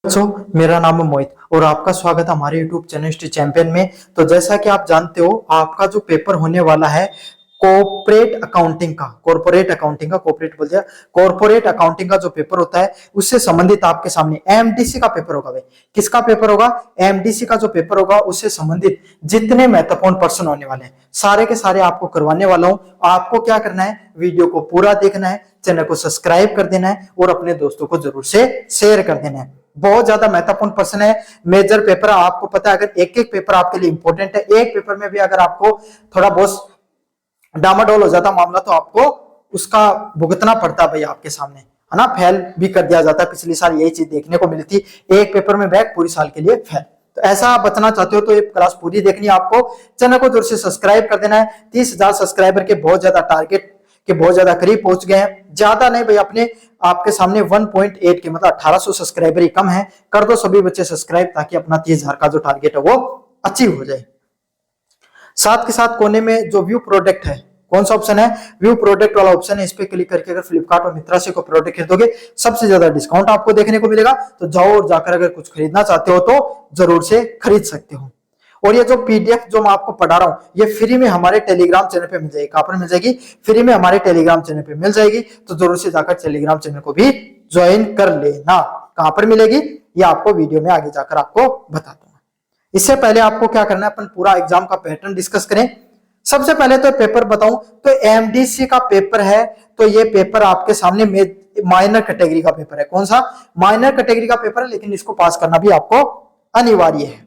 मेरा नाम है मोहित और आपका स्वागत है हमारे YouTube चैनल हिस्ट्री चैंपियन में। तो जैसा कि आप जानते हो, आपका जो पेपर होने वाला है कॉर्पोरेट अकाउंटिंग का जो पेपर होता है उससे संबंधित आपके सामने एमडीसी का पेपर होगा। भाई किसका पेपर होगा? एमडीसी का जो पेपर होगा उससे संबंधित जितने महत्वपूर्ण प्रश्न होने वाले हैं सारे के सारे आपको करवाने वाला हूं। आपको क्या करना है, वीडियो को पूरा देखना है, चैनल को सब्सक्राइब कर देना है और अपने दोस्तों को जरूर से शेयर कर देना है। बहुत ज्यादा महत्वपूर्ण प्रश्न है, मेजर पेपर। आपको पता है अगर एक एक पेपर आपके लिए इंपॉर्टेंट है, एक पेपर में भी अगर आपको थोड़ा बहुत डामाडोल हो जाता मामला तो आपको उसका भुगतना पड़ता भाई आपके सामने, है ना। फेल भी कर दिया जाता है। पिछले साल यही चीज देखने को मिली थी, एक पेपर में बैक पूरी साल के लिए फेल। तो ऐसा आप बचना चाहते हो तो ये क्लास पूरी देखनी है आपको। चैनल को जरूर से सब्सक्राइब कर देना है। 30,000 सब्सक्राइबर के बहुत ज्यादा टारगेट के बहुत ज्यादा करीब पहुंच गए हैं। ज्यादा नहीं भाई, अपने आपके सामने 1.8 के मतलब 1800 सब्सक्राइबर ही कम है। कर दो सभी बच्चे सब्सक्राइब ताकि अपना 30,000 का जो टारगेट है वो अचीव हो जाए। साथ के साथ कोने में जो व्यू प्रोडक्ट है, कौन सा ऑप्शन है? व्यू प्रोडक्ट वाला ऑप्शन है। इस पे क्लिक करके अगर फ्लिपकार्ट और मित्रा से कोई प्रोडक्ट खरीदोगे सबसे ज्यादा डिस्काउंट आपको देखने को मिलेगा। तो जाओ और जाकर अगर कुछ खरीदना चाहते हो तो जरूर से खरीद सकते हो। और ये जो पीडीएफ जो मैं आपको पढ़ा रहा हूं ये फ्री में हमारे टेलीग्राम चैनल पे मिल जाएगी। कहां पर मिल जाएगी? फ्री में हमारे टेलीग्राम चैनल पे मिल जाएगी। तो जरूर से जाकर टेलीग्राम चैनल को भी ज्वाइन कर लेना। कहां पर मिलेगी ये आपको वीडियो में आगे जाकर आपको बता दूंगा। इससे पहले आपको क्या करना है, अपन पूरा एग्जाम का पैटर्न डिस्कस करें। सबसे पहले तो पेपर बताऊं तो एमडीसी का पेपर है। तो ये पेपर आपके सामने माइनर कैटेगरी का पेपर है। कौन सा? माइनर कैटेगरी का पेपर है, लेकिन इसको पास करना भी आपको अनिवार्य है।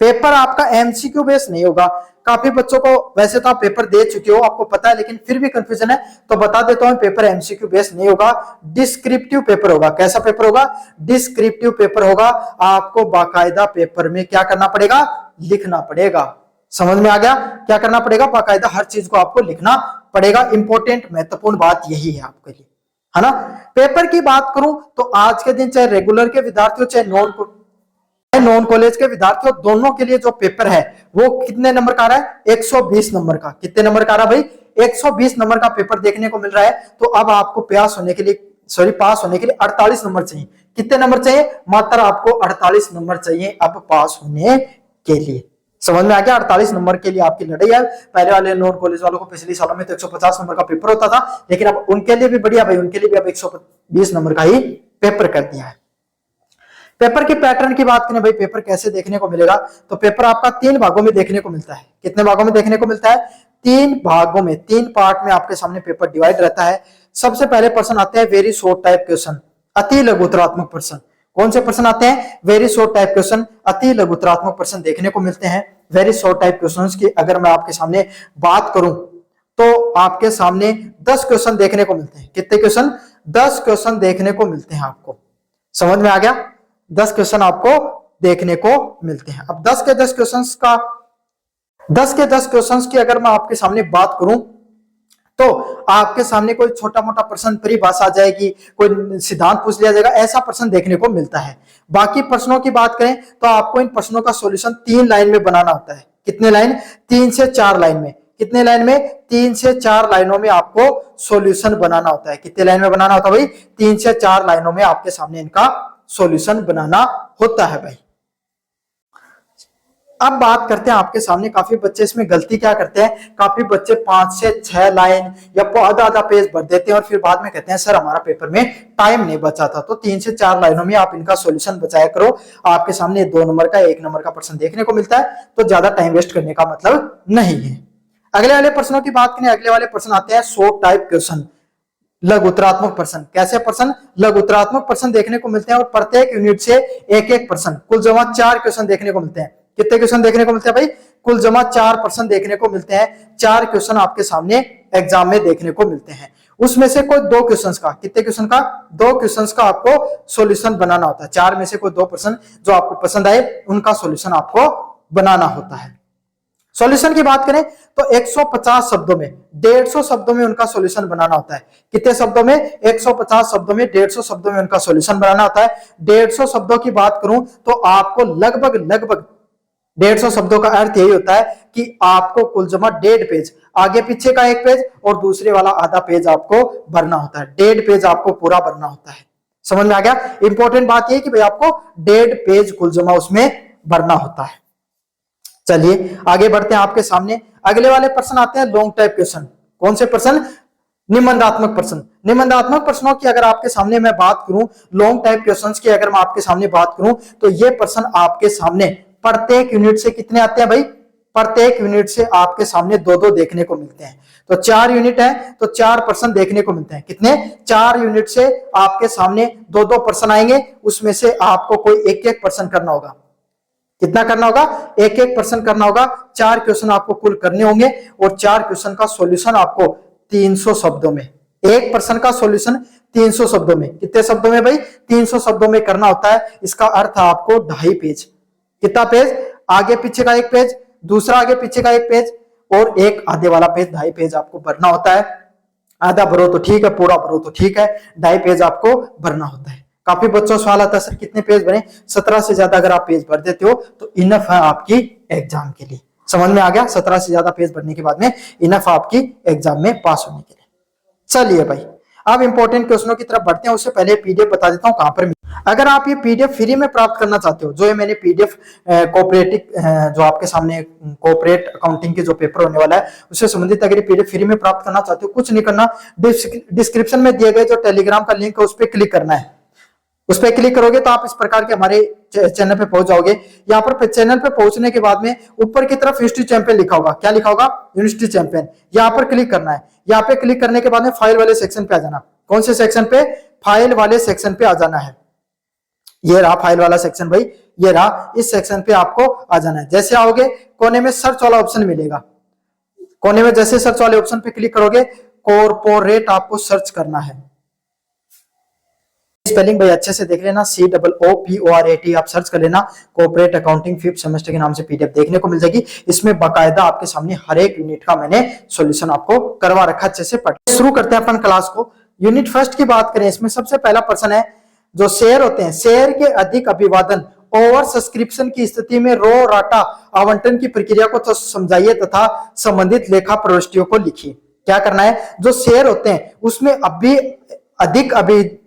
पेपर आपका एमसीक्यू बेस नहीं होगा। काफी बच्चों को वैसे तो आप पेपर दे चुके हो, आपको पता है, लेकिन फिर भी कंफ्यूजन है तो बता देता हूं, पेपर एमसीक्यू बेस नहीं होगा, डिस्क्रिप्टिव पेपर होगा। कैसा पेपर होगा? डिस्क्रिप्टिव पेपर होगा। आपको बाकायदा पेपर में क्या करना पड़ेगा? लिखना पड़ेगा। समझ में आ गया? क्या करना पड़ेगा? बाकायदा हर चीज को आपको लिखना पड़ेगा। इंपॉर्टेंट महत्वपूर्ण बात यही है आपके लिए, है ना। पेपर की बात करूं तो आज के दिन चाहे रेगुलर के विद्यार्थी हो चाहे नॉन कॉलेज के विद्यार्थियों, दोनों के लिए जो पेपर है वो कितने नंबर का आ रहा है? 120 नंबर का। कितने नंबर का आ रहा है भाई? 120 नंबर का पेपर देखने को मिल रहा है। तो अब आपको पास होने के लिए 48 नंबर चाहिए। कितने नंबर चाहिए? मात्र आपको 48 नंबर चाहिए अब पास होने के लिए। समझ में आ गया? 48 नंबर के लिए आपकी लड़ाई है। पहले वाले नॉन कॉलेज वालों को पिछले सालों में तो 150 नंबर का पेपर होता था, लेकिन अब उनके लिए भी बढ़िया भाई, उनके लिए भी अब 120 नंबर का ही पेपर कर दिया है। पेपर के पैटर्न की बात करें भाई, पेपर कैसे देखने को मिलेगा तो पेपर आपका 3 भागों में देखने को मिलता है। कितने भागों में देखने को मिलता है? 3 भागों में, 3 पार्ट में आपके सामने पेपर डिवाइड रहता है। सबसे पहले प्रश्न आते हैं वेरी शॉर्ट टाइप क्वेश्चन, अति लघुतरात्मक प्रश्न। कौन से प्रश्न आते हैं? वेरी शॉर्ट टाइप क्वेश्चन, अति लघुतरात्मक प्रश्न देखने को मिलते हैं। वेरी शॉर्ट टाइप क्वेश्चंस की अगर मैं आपके सामने बात करूं तो आपके सामने 10 क्वेश्चन देखने को मिलते हैं। कितने क्वेश्चन? 10 क्वेश्चन देखने को मिलते हैं आपको। समझ में आ गया? 10 क्वेश्चन आपको देखने को मिलते हैं। अब 10 के 10 क्वेश्चंस की अगर मैं आपके सामने बात करूं तो आपके सामने कोई छोटा मोटा प्रश्न परिभाषा आ जाएगी, कोई सिद्धांत पूछ लिया जाएगा, ऐसा प्रश्न देखने को मिलता है। बाकी प्रश्नों की बात करें तो आपको इन प्रश्नों का सॉल्यूशन 3 लाइन में बनाना होता है। कितने लाइन? 3 से 4 लाइन में। कितने लाइन में? 3 से 4 लाइनों में आपको सॉल्यूशन बनाना होता है। कितने लाइन में बनाना होता है भाई? 3 से 4 लाइनों में आपके सामने इनका सॉल्यूशन बनाना होता है भाई। अब बात करते हैं आपके सामने काफी बच्चे इसमें गलती क्या करते हैं, काफी बच्चे 5 से 6 लाइन या आधा पेज भर देते हैं और फिर बाद में कहते हैं सर हमारा पेपर में टाइम नहीं बचा था। तो 3 से 4 लाइनों में आप इनका सॉल्यूशन बचाया करो। आपके सामने 2 नंबर का 1 नंबर का प्रश्न देखने को मिलता है, तो ज्यादा टाइम वेस्ट करने का मतलब नहीं है। अगले वाले प्रश्नों की बात करें, अगले वाले प्रश्न आते हैं शॉर्ट टाइप क्वेश्चन, लघुतरात्मक प्रश्न। कैसे प्रश्न? लघुतरात्मक प्रश्न देखने को मिलते हैं और प्रत्येक यूनिट से एक एक प्रश्न, कुल जमा 4 क्वेश्चन देखने को मिलते हैं। कितने क्वेश्चन देखने को मिलते हैं भाई? कुल जमा 4 प्रश्न देखने को मिलते हैं। 4 क्वेश्चन आपके सामने एग्जाम में देखने को मिलते हैं। उसमें से कोई 2 क्वेश्चंस का, कितने क्वेश्चन का? 2 क्वेश्चंस का आपको सॉल्यूशन बनाना होता है। 4 में से कोई 2 प्रश्न जो आपको पसंद आए उनका सॉल्यूशन आपको बनाना होता है। सॉल्यूशन की बात करें तो 150 शब्दों में 150 शब्दों में उनका सॉल्यूशन बनाना होता है। कितने शब्दों में? 150 शब्दों में 150 शब्दों में उनका सॉल्यूशन बनाना होता है। 150 शब्दों की बात करूं तो आपको लगभग 150 शब्दों का अर्थ यही होता है कि आपको कुल जमा 1.5 पेज, आगे पीछे का 1 पेज और दूसरे वाला आधा पेज आपको भरना होता है। 1.5 पेज आपको पूरा भरना होता है। समझ में आ गया। इंपॉर्टेंट बात यह कि भाई आपको 1.5 पेज कुल जमा उसमें भरना होता है। चलिए आगे बढ़ते हैं आपके सामने। अगले वाले प्रश्न आते हैं लॉन्ग टाइप क्वेश्चन। कौन से प्रश्न? निबंधात्मक प्रश्न। निबंधात्मक प्रश्नों की अगर आपके सामने मैं बात करूं, लॉन्ग टाइप क्वेश्चंस की अगर मैं आपके सामने बात करूं, तो ये प्रश्न आपके सामने प्रत्येक यूनिट से कितने आते हैं भाई? प्रत्येक यूनिट से आपके सामने 2-2 देखने को मिलते हैं। तो 4 यूनिट है तो 4 प्रश्न देखने को मिलते हैं। कितने? 4 यूनिट से आपके सामने 2-2 प्रश्न आएंगे, उसमें से आपको कोई एक प्रश्न करना होगा। कितना करना होगा? एक प्रश्न करना होगा। 4 क्वेश्चन आपको कुल करने होंगे और 4 क्वेश्चन का सॉल्यूशन आपको 300 शब्दों में, एक प्रश्न का सॉल्यूशन 300 शब्दों में। कितने शब्दों में भाई? 300 शब्दों में करना होता है। इसका अर्थ है आपको 2.5 पेज। कितना पेज? आगे पीछे का 1 पेज, दूसरा आगे पीछे का 1 पेज और एक आधे वाला पेज, 2.5 पेज आपको भरना होता है। आधा भरो तो ठीक है, पूरा भरो तो ठीक है, 2.5 पेज आपको भरना होता है। काफी बच्चों सवाल आता है सर कितने पेज बने? 17 से ज्यादा अगर आप पेज भर देते हो तो इनफ है आपकी एग्जाम के लिए। समझ में आ गया? 17 से ज्यादा पेज भरने के बाद में इनफ आपकी एग्जाम में पास होने के लिए। चलिए भाई अब इंपॉर्टेंट क्वेश्चनों की तरफ बढ़ते हैं। उससे पहले पीडीएफ बता देता हूं कहां पर। अगर आप ये पीडीएफ फ्री में प्राप्त करना चाहते हो, जो ये मैंने पीडीएफ कोऑपरेटिव जो आपके सामने कोऑपरेट अकाउंटिंग के जो पेपर होने वाला है उससे संबंधित अगर ये पीडीएफ फ्री में प्राप्त करना चाहते हो, कुछ नहीं करना, डिस्क्रिप्शन में दिए गए जो टेलीग्राम का लिंक है उस पर क्लिक करना है। उस पर क्लिक करोगे तो आप इस प्रकार के हमारे चैनल पे पहुंच जाओगे। यहाँ पर चैनल पे पहुंचने के बाद में ऊपर की तरफ यूनिवर्सिटी चैंपियन लिखा होगा। क्या लिखा होगा? University champion. यहाँ पर क्लिक करना है। यहाँ पे क्लिक करने के बाद में फाइल वाले सेक्शन पे आ जाना। कौन से सेक्शन पे? फाइल वाले सेक्शन पे आ जाना है। ये रहा फाइल वाला सेक्शन भाई, ये रहा, इस सेक्शन पे आपको आ जाना है। जैसे आओगे कोने में सर्च वाला ऑप्शन मिलेगा। कोने में जैसे सर्च वाले ऑप्शन पे क्लिक करोगे, कॉर्पोरेट आपको सर्च करना है। स्पेलिंग भाई अच्छे से देख लेना, COOPORAT आप सर्च कर लेना। कोऑपरेट अकाउंटिंग 5th सेमेस्टर के नाम से पीडीएफ देखने को मिल जाएगी। इसमें बाकायदा आपके सामने हर एक यूनिट का मैंने सॉल्यूशन आपको करवा रखा। अच्छे से पढ़ शुरू करते हैं अपन क्लास को। यूनिट फर्स्ट की बात करें, इसमें सबसे पहला प्रश्न है जो शेयर होते हैं, शेयर के अधिक अभिवादन ओवर सब्सक्रिप्शन की स्थिति में रो राटा आवंटन की प्रक्रिया को तो समझाइए तथा संबंधित लेखा प्रविष्टियों को लिखिए। क्या करना है? जो शेयर होते हैं उसमें अभी अधिक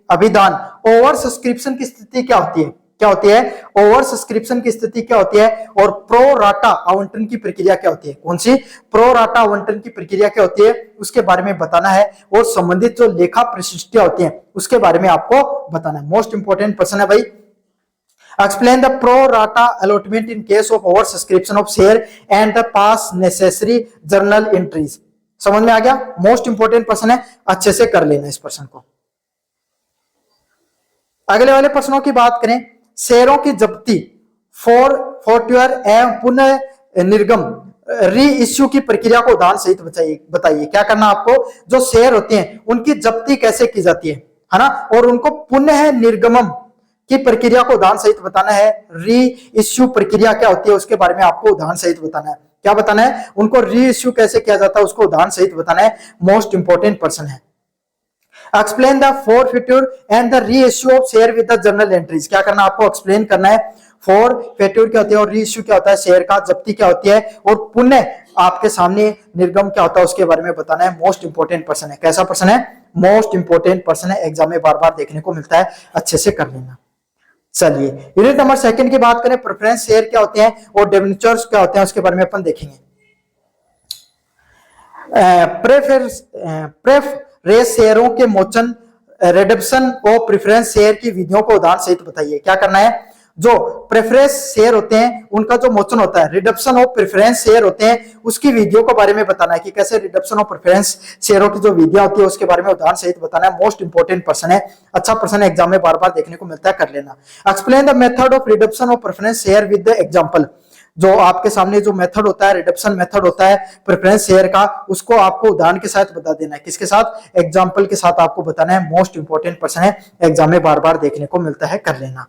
अभिदान ओवर सब्सक्रिप्शन की स्थिति क्या होती है? क्या होती है? ओवर सब्सक्रिप्शन की स्थिति क्या होती है? और प्रो राटा आवंटन की प्रक्रिया क्या होती है? कौन सी? प्रो राटा आवंटन की प्रक्रिया क्या होती है उसके बारे में बताना है और संबंधित जो लेखा प्रविष्टियां होती हैं उसके बारे में आपको बताना है। मोस्ट इंपोर्टेंट प्रश्न है भाई। Explain the pro rata allotment in case of over subscription of share and the pass necessary journal entries। समझ में आ गया? मोस्ट इंपोर्टेंट प्रश्न है, अच्छे से कर लेना इस प्रश्न को। अगले वाले प्रश्नों की बात करें, शेयरों की जब्ती फोर्ट्यूअर एवं पुनः निर्गम री इश्यू की प्रक्रिया को उदाहरण सहित बताइए। क्या करना आपको? जो शेयर होते हैं उनकी जब्ती कैसे की जाती है ना, और उनको पुनः निर्गमन की प्रक्रिया को उदाहरण सहित बताना है। री इश्यू प्रक्रिया क्या होती है उसके बारे में आपको उदाहरण सहित बताना है। क्या बताना है? उनको री इश्यू कैसे किया जाता है उसको उदाहरण सहित बताना है। मोस्ट इंपोर्टेंट प्रश्न है। एक्सप्लेन द फॉरफिट्यूर एंड द री issue of share with the journal entries. क्या करना आपको? एक्सप्लेन करना है फॉरफिट्यूर क्या होती है और री इश्यू क्या होता है, शेयर का जब्ती क्या होती है और पुनः आपके सामने निर्गम क्या होता है उसके बारे में बताना है। मोस्ट इंपोर्टेंट प्रश्न है। कैसा प्रश्न है? मोस्ट इंपोर्टेंट प्रश्न है, एग्जाम में बार बार देखने को मिलता है, अच्छे से कर लेना। चलिए यूनिट नंबर 2 की बात करें, प्रेफरेंस शेयर क्या होते हैं और डिबेंचर्स क्या होते हैं उसके बारे में अपन देखेंगे। प्रेफरेंस शेयरों के मोचन, रिडम्पशन और प्रेफरेंस शेयर की विधियों को उदाहरण सहित बताइए। क्या करना है? जो प्रेफरेंस शेयर होते हैं उनका जो मोचन होता है, रिडम्पशन और प्रेफरेंस शेयर होते हैं उसकी विधियों के बारे में बताना है कि कैसे रिडम्पशन और प्रेफरेंस शेयरों की जो विधियां होती है उसके बारे में उदाहरण सहित बताना है। मोस्ट इंपोर्टेंट प्रश्न है, अच्छा प्रश्न है, एग्जाम में बार बार देखने को मिलता है, कर लेना। Explain the method of redemption और preference share with the example. जो आपके सामने जो मेथड होता है, रिडम्पशन मेथड होता है प्रेफरेंस शेयर का, उसको आपको उदाहरण के साथ बता देना है। किसके साथ? एग्जांपल के साथ आपको बताना है। मोस्ट इंपोर्टेंट प्रश्न है, एग्जाम में बार बार देखने को मिलता है, कर लेना।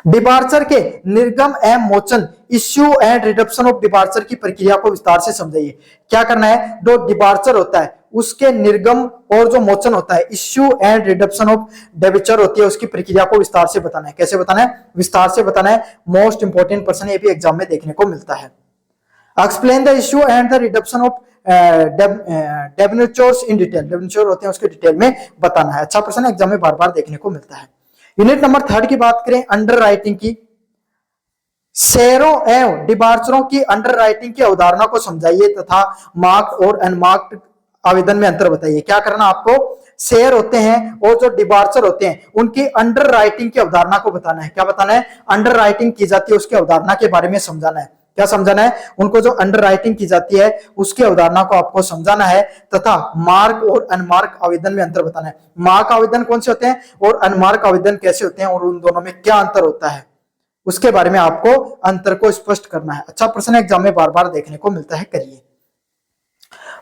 डिपार्चर के निर्गम एवं मोचन, issue and redemption of departure की प्रक्रिया को विस्तार से समझाइए। क्या करना है? जो डिपार्चर होता है उसके निर्गम और जो मोचन होता है, issue and redemption of debenture होती है, उसकी प्रक्रिया को विस्तार से बताना है। कैसे बताना है? विस्तार से बताना है। मोस्ट इंपोर्टेंट प्रश्न ये भी एग्जाम में देखने को मिलता है। Explain the issue and the reduction of debtors in detail, debtor होते हैं उसके डिटेल में बताना है। अच्छा प्रश्न एग्जाम में बार बार देखने को मिलता है। यूनिट नंबर 3 की बात करें, अंडर राइटिंग की। शेयरों एवं डिबार्चरों की अंडर राइटिंग की अवधारणा को समझाइए तथा मार्क्ड और अनमार्क्ड आवेदन में अंतर बताइए। क्या करना आपको, शेयर होते हैं और जो डिबार्चर होते हैं उनकी अंडर राइटिंग की अवधारणा को बताना है। क्या बताना है, अंडर राइटिंग की जाती है उसकी अवधारणा के बारे में समझाना है। क्या समझाना है, उनको जो अंडर राइटिंग की जाती है उसकी अवधारणा को आपको समझाना है तथा मार्क और अनमार्क आवेदन में अंतर बताना है। मार्क आवेदन कौन से होते हैं और अनमार्क आवेदन कैसे होते हैं और उन दोनों में क्या अंतर होता है उसके बारे में आपको अंतर को स्पष्ट करना है। अच्छा प्रश्न एग्जाम में बार बार देखने को मिलता है, करिए।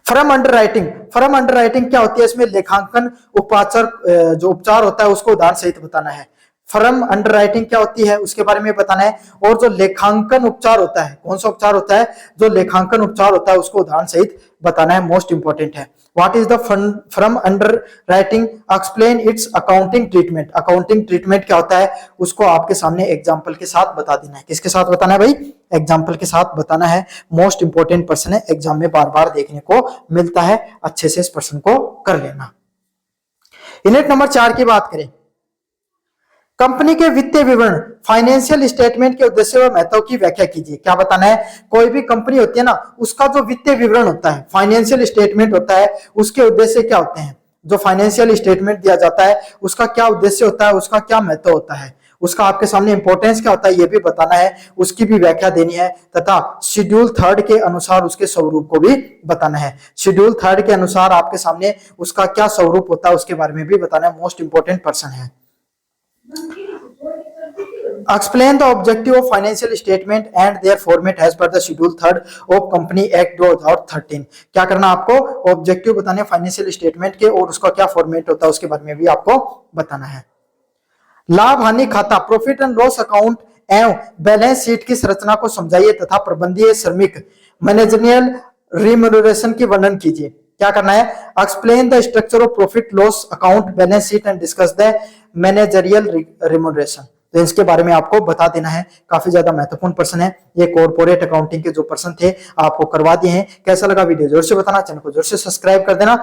Firm under writing, firm under writing क्या होती है, इसमें लेखांकन उपचार जो उपचार होता है उसको उदाहरण सहित बताना है। फर्म अंडर राइटिंग क्या होती है उसके बारे में बताना है, और जो लेखांकन उपचार होता है, कौन सा उपचार होता है, जो लेखांकन उपचार होता है उसको उदाहरण सहित बताना है, मोस्ट इंपॉर्टेंट है। What is the firm under writing, explain it's accounting treatment, accounting treatment क्या होता है उसको आपके सामने एग्जांपल के साथ बता देना है। किसके साथ बताना है भाई, एग्जांपल के साथ बताना है। मोस्ट इंपॉर्टेंट प्रश्न है, एग्जाम में बार बार देखने को मिलता है, अच्छे से इस प्रश्न को कर लेना। यूनिट नंबर 4 की बात करें, कंपनी के वित्तीय विवरण, फाइनेंशियल स्टेटमेंट के उद्देश्य व महत्व की व्याख्या कीजिए। क्या बताना है, कोई भी कंपनी होती है ना उसका जो वित्तीय विवरण होता है, फाइनेंशियल स्टेटमेंट होता है, उसके उद्देश्य क्या होते हैं। जो फाइनेंशियल स्टेटमेंट दिया जाता है उसका क्या उद्देश्य होता है, उसका क्या महत्व होता है, उसका आपके सामने इंपॉर्टेंस क्या होता है ये भी बताना है, उसकी भी व्याख्या देनी है तथा शेड्यूल 3 के अनुसार उसके स्वरूप को भी बताना है। शेड्यूल 3 के अनुसार आपके सामने उसका क्या स्वरूप होता है उसके बारे में भी बताना है, मोस्ट इंपॉर्टेंट पर्सन है। Explain the objective of financial statement and their format as per the schedule 3rd of Company Act 2013। क्या करना आपको, ऑब्जेक्टिव बताने फाइनेंशियल स्टेटमेंट के और उसका क्या फॉर्मेट होता है उसके बारे में भी आपको बताना है। लाभ हानि खाता, प्रॉफिट एंड लॉस अकाउंट एवं बैलेंस शीट की संरचना को समझाइए तथा प्रबंधीय श्रमिक मैनेजरियल रिम्यूनरेशन की वर्णन कीजिए। क्या करना है, explain the structure of profit loss account balance sheet and discuss the managerial remuneration. तो इसके बारे में आपको बता देना है, काफी ज्यादा महत्वपूर्ण प्रश्न है ये। कॉर्पोरेट अकाउंटिंग के जो प्रश्न थे आपको करवा दिए हैं। कैसा लगा वीडियो जोर से बताना, चैनल को जोर से सब्सक्राइब कर देना।